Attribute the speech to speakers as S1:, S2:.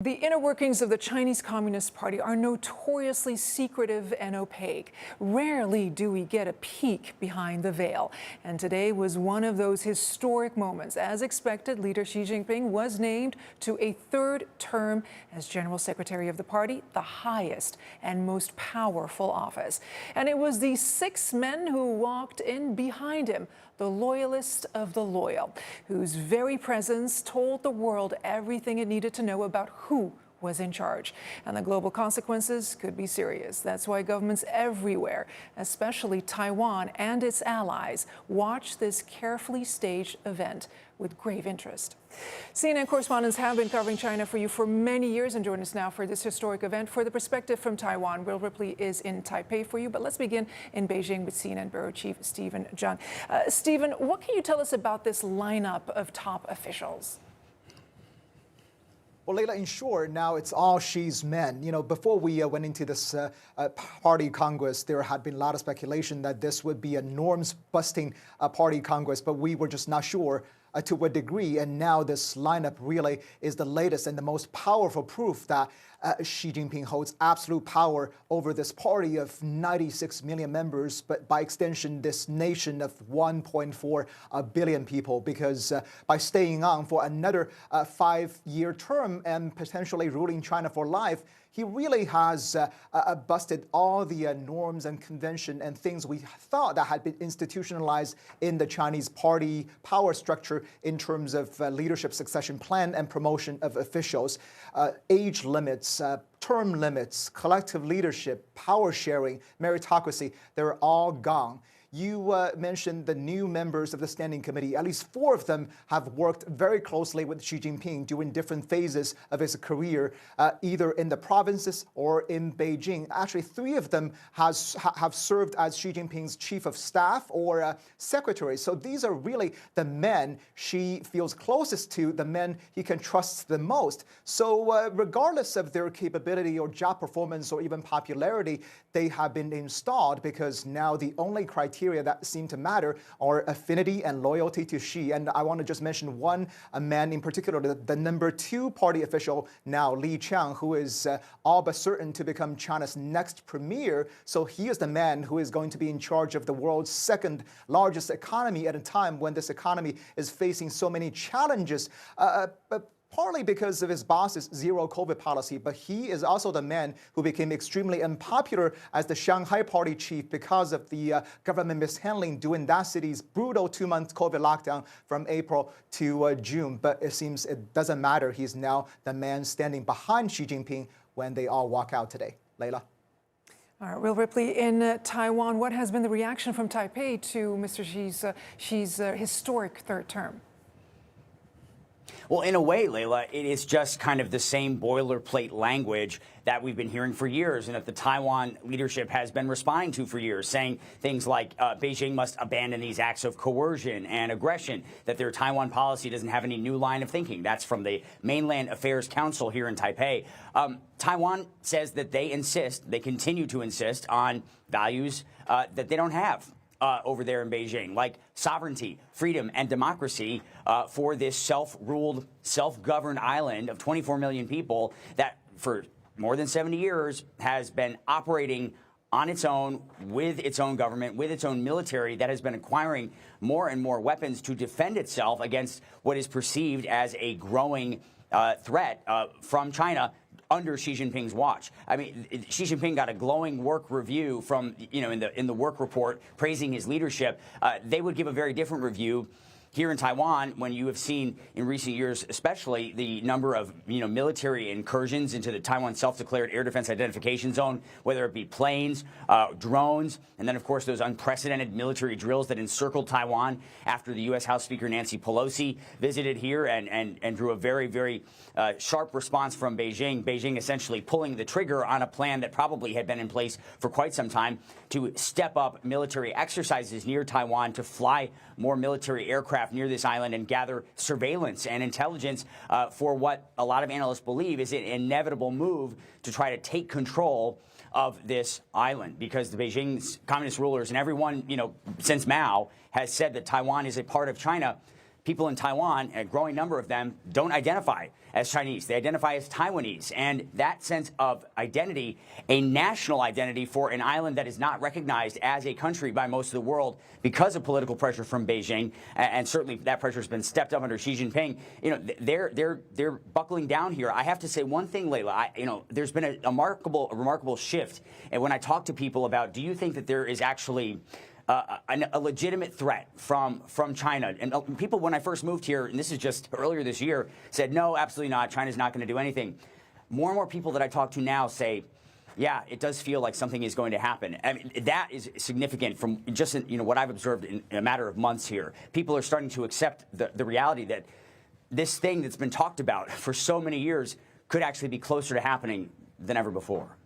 S1: The inner workings of the Chinese Communist Party are notoriously secretive and opaque. Rarely do we get a peek behind the veil. And today was one of those historic moments. As expected, leader Xi Jinping was named to a third term as General Secretary of the party, the highest and most powerful office. And it was the 6 men who walked in behind him, the loyalist of the loyal, whose very presence told the world everything it needed to know about who was in charge. And the global consequences could be serious. That's why governments everywhere, especially Taiwan and its allies, watch this carefully staged event with grave interest. CNN correspondents have been covering China for you for many years and join us now for this historic event. For the perspective from Taiwan, Will Ripley is in Taipei for you, but let's begin in Beijing with CNN Bureau Chief Stephen Zhang. Stephen, what can you tell us about this lineup of top officials?
S2: Well, Leila, in short, now it's all Xi's men. You know, before we went into this party congress, there had been a lot of speculation that this would be a norms-busting party congress, but we were just not sure to what degree. And now this lineup really is the latest and the most powerful proof that Xi Jinping holds absolute power over this party of 96 million members, but by extension, this nation of 1.4 billion people, because by staying on for another 5-year term and potentially ruling China for life, he really has busted all the norms and convention and things we thought that had been institutionalized in the Chinese party power structure in terms of leadership succession plan and promotion of officials, age limits, term limits, collective leadership, power sharing, meritocracy, they're all gone. You mentioned the new members of the Standing Committee. At least 4 of them have worked very closely with Xi Jinping during different phases of his career, either in the provinces or in Beijing. Actually, 3 of them have served as Xi Jinping's chief of staff or secretary. So these are really the men Xi feels closest to, the men he can trust the most. So regardless of their capability or job performance or even popularity, they have been installed because now the only criteria that seem to matter are affinity and loyalty to Xi. And I want to just mention one man in particular, the number 2 party official now, Li Qiang, who is all but certain to become China's next premier. So he is the man who is going to be in charge of the world's 2nd largest economy at a time when this economy is facing so many challenges. Partly because of his boss's zero COVID policy, but he is also the man who became extremely unpopular as the Shanghai party chief because of the government mishandling during that city's brutal 2-month COVID lockdown from April to June. But it seems it doesn't matter. He's now the man standing behind Xi Jinping when they all walk out today. Leila.
S1: All right, Will Ripley, in Taiwan, what has been the reaction from Taipei to Mr. Xi's historic third term?
S3: Well, in a way, Leila, it is just kind of the same boilerplate language that we've been hearing for years and that the Taiwan leadership has been responding to for years, saying things like Beijing must abandon these acts of coercion and aggression, that their Taiwan policy doesn't have any new line of thinking. That's from the Mainland Affairs Council here in Taipei. Taiwan says that they continue to insist on values that they don't have over there in Beijing, like sovereignty, freedom, and democracy for this self-ruled, self-governed island of 24 million people that for more than 70 years has been operating on its own, with its own government, with its own military that has been acquiring more and more weapons to defend itself against what is perceived as a growing threat from China under Xi Jinping's watch. I mean, Xi Jinping got a glowing work review from, in the work report praising his leadership. They would give a very different review here in Taiwan when you have seen in recent years, especially the number of military incursions into the Taiwan self-declared air defense identification zone, whether it be planes, drones, and then of course those unprecedented military drills that encircled Taiwan after the U.S. House Speaker Nancy Pelosi visited here and drew a very, very sharp response from Beijing. Beijing essentially pulling the trigger on a plan that probably had been in place for quite some time to step up military exercises near Taiwan, to fly more military aircraft near this island and gather surveillance and intelligence for what a lot of analysts believe is an inevitable move to try to take control of this island, because the Beijing's communist rulers and everyone, since Mao has said that Taiwan is a part of China. people in Taiwan, a growing number of them, don't identify as Chinese. They identify as Taiwanese. And that sense of identity, a national identity for an island that is not recognized as a country by most of the world because of political pressure from Beijing, and certainly that pressure has been stepped up under Xi Jinping, they're buckling down here. I have to say one thing, Layla. There's been a remarkable shift. And when I talk to people about, do you think that there is actually a legitimate threat from China? And people, when I first moved here, and this is just earlier this year, said, no, absolutely not. China's not going to do anything. More and more people that I talk to now say, yeah, it does feel like something is going to happen. I mean, that is significant from just what I've observed in a matter of months here. People are starting to accept the reality that this thing that's been talked about for so many years could actually be closer to happening than ever before.